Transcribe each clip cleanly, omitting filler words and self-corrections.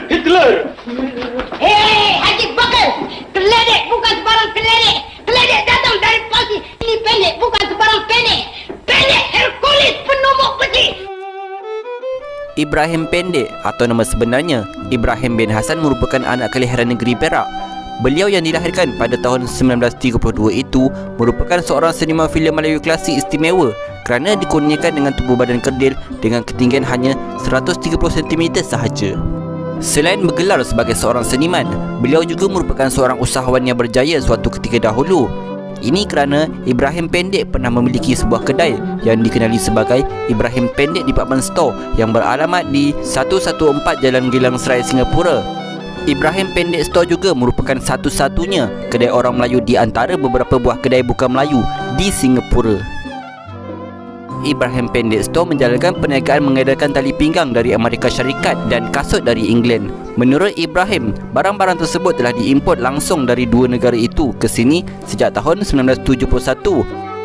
Hitler! Hei, Haji Bakal! Keledek bukan sebarang keledek! Keledek datang dari pasti! Ini pendek bukan sebarang pendek! Pendek Hercules penumbuk besi! Ibrahim Pendek atau nama sebenarnya Ibrahim bin Hasan merupakan anak kelahiran negeri Perak. Beliau yang dilahirkan pada tahun 1932 itu merupakan seorang seniman filem Melayu klasik istimewa kerana dikurniakan dengan tubuh badan kerdil dengan ketinggian hanya 130 cm sahaja. Selain bergelar sebagai seorang seniman, beliau juga merupakan seorang usahawan yang berjaya suatu ketika dahulu. Ini kerana Ibrahim Pendek pernah memiliki sebuah kedai yang dikenali sebagai Ibrahim Pendek Department Store yang beralamat di 114 Jalan Geylang Serai, Singapura. Ibrahim Pendek Store juga merupakan satu-satunya kedai orang Melayu di antara beberapa buah kedai bukan Melayu di Singapura. Ibrahim Pendek Store menjalankan perniagaan mengedarkan tali pinggang dari Amerika Syarikat dan kasut dari England. Menurut Ibrahim, barang-barang tersebut telah diimport langsung dari dua negara itu ke sini sejak tahun 1971.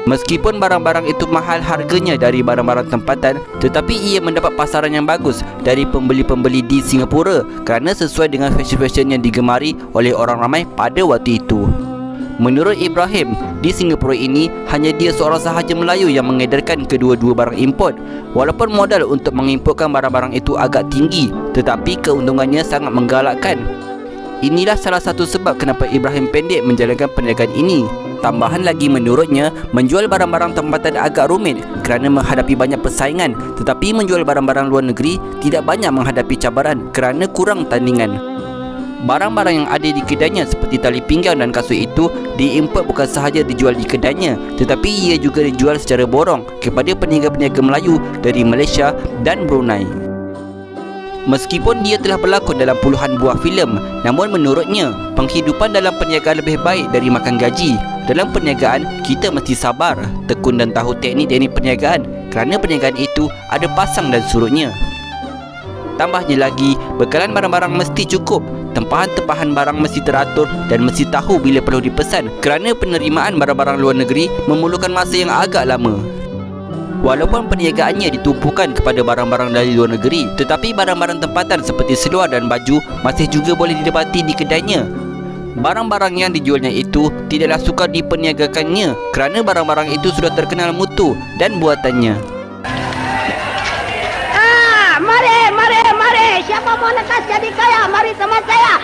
Meskipun barang-barang itu mahal harganya dari barang-barang tempatan, tetapi ia mendapat pasaran yang bagus dari pembeli-pembeli di Singapura kerana sesuai dengan fashion-fashion yang digemari oleh orang ramai pada waktu itu. Menurut Ibrahim, di Singapura ini hanya dia seorang sahaja Melayu yang mengedarkan kedua-dua barang import. Walaupun modal untuk mengimportkan barang-barang itu agak tinggi, tetapi keuntungannya sangat menggalakkan. Inilah salah satu sebab kenapa Ibrahim Pendek menjalankan perniagaan ini. Tambahan lagi menurutnya, menjual barang-barang tempatan agak rumit kerana menghadapi banyak persaingan, tetapi menjual barang-barang luar negeri tidak banyak menghadapi cabaran kerana kurang tandingan. Barang-barang yang ada di kedainya seperti tali pinggang dan kasut itu diimport bukan sahaja dijual di kedainya, tetapi ia juga dijual secara borong kepada peniaga-peniaga Melayu dari Malaysia dan Brunei. Meskipun dia telah berlakon dalam puluhan buah filem, namun menurutnya penghidupan dalam perniagaan lebih baik dari makan gaji. Dalam perniagaan, kita mesti sabar, tekun dan tahu teknik-teknik perniagaan kerana perniagaan itu ada pasang dan surutnya. Tambahnya lagi, bekalan barang-barang mesti cukup. Tempahan-tempahan barang mesti teratur dan mesti tahu bila perlu dipesan kerana penerimaan barang-barang luar negeri memerlukan masa yang agak lama. Walaupun perniagaannya ditumpukan kepada barang-barang dari luar negeri, tetapi barang-barang tempatan seperti seluar dan baju masih juga boleh didapati di kedainya. Barang-barang yang dijualnya itu tidaklah sukar diperniagakannya kerana barang-barang itu sudah terkenal mutu dan buatannya. Siapa mau lekas jadi kaya? Mari teman saya.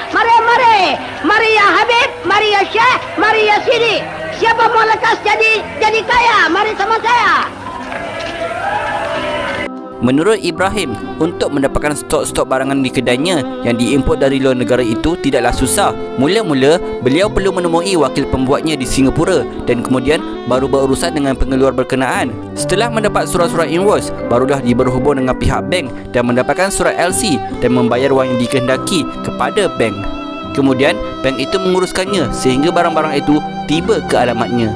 Mari ya Habib, mari ya Syekh, mari ya Sidi. Siapa mau lekas jadi kaya? Mari teman saya. Menurut Ibrahim, untuk mendapatkan stok-stok barangan di kedainya yang diimport dari luar negara itu tidaklah susah. Mula-mula, beliau perlu menemui wakil pembuatnya di Singapura dan kemudian baru berurusan dengan pengeluar berkenaan. Setelah mendapat surat-surat invoice, barulah dia berhubung dengan pihak bank dan mendapatkan surat LC dan membayar wang yang dikehendaki kepada bank. Kemudian, bank itu menguruskannya sehingga barang-barang itu tiba ke alamatnya.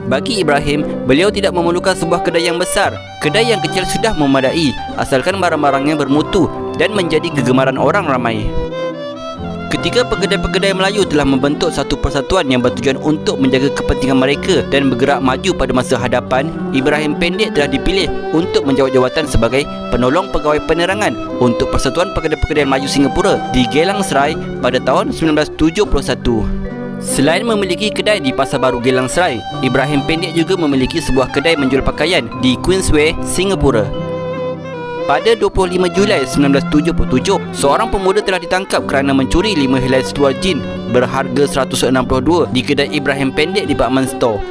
Bagi Ibrahim, beliau tidak memerlukan sebuah kedai yang besar. Kedai yang kecil sudah memadai, asalkan barang-barangnya bermutu dan menjadi kegemaran orang ramai. Ketika pekedai-pekedai Melayu telah membentuk satu persatuan yang bertujuan untuk menjaga kepentingan mereka dan bergerak maju pada masa hadapan, Ibrahim Pendek telah dipilih untuk menjawat jawatan sebagai penolong pegawai penerangan untuk Persatuan Pekedai-Pekedai Melayu Singapura di Geylang Serai pada tahun 1971. Selain memiliki kedai di Pasar Baru Geylang Serai, Ibrahim Pendek juga memiliki sebuah kedai menjual pakaian di Queensway, Singapura. Pada 25 Julai 1977, seorang pemuda telah ditangkap kerana mencuri 5 helai seluar jin berharga 162 di kedai Ibrahim Pendek Department Store.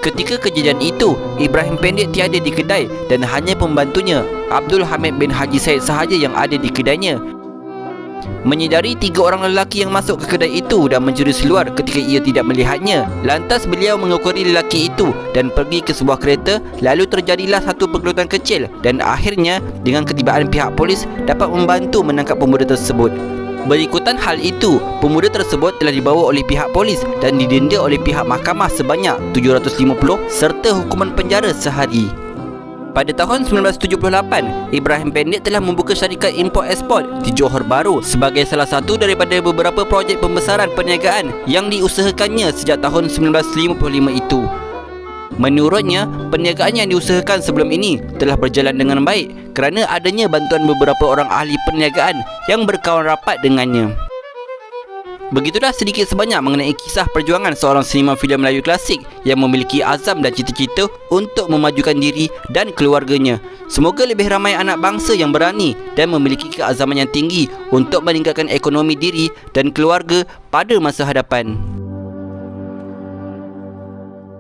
Ketika kejadian itu, Ibrahim Pendek tiada di kedai dan hanya pembantunya, Abdul Hamid bin Haji Said sahaja yang ada di kedainya. Menyedari 3 orang lelaki yang masuk ke kedai itu dan mencuri seluar ketika ia tidak melihatnya. Lantas beliau mengukuri lelaki itu dan pergi ke sebuah kereta. Lalu terjadilah satu pergelutan kecil dan akhirnya dengan ketibaan pihak polis dapat membantu menangkap pemuda tersebut. Berikutan hal itu, pemuda tersebut telah dibawa oleh pihak polis dan didenda oleh pihak mahkamah sebanyak 750 serta hukuman penjara sehari. Pada tahun 1978, Ibrahim Pendek telah membuka syarikat import-export di Johor Bahru sebagai salah satu daripada beberapa projek pembesaran perniagaan yang diusahakannya sejak tahun 1955 itu. Menurutnya, perniagaan yang diusahakan sebelum ini telah berjalan dengan baik kerana adanya bantuan beberapa orang ahli perniagaan yang berkawan rapat dengannya. Begitulah sedikit sebanyak mengenai kisah perjuangan seorang seniman filem Melayu klasik yang memiliki azam dan cita-cita untuk memajukan diri dan keluarganya. Semoga lebih ramai anak bangsa yang berani dan memiliki keazaman yang tinggi untuk meningkatkan ekonomi diri dan keluarga pada masa hadapan.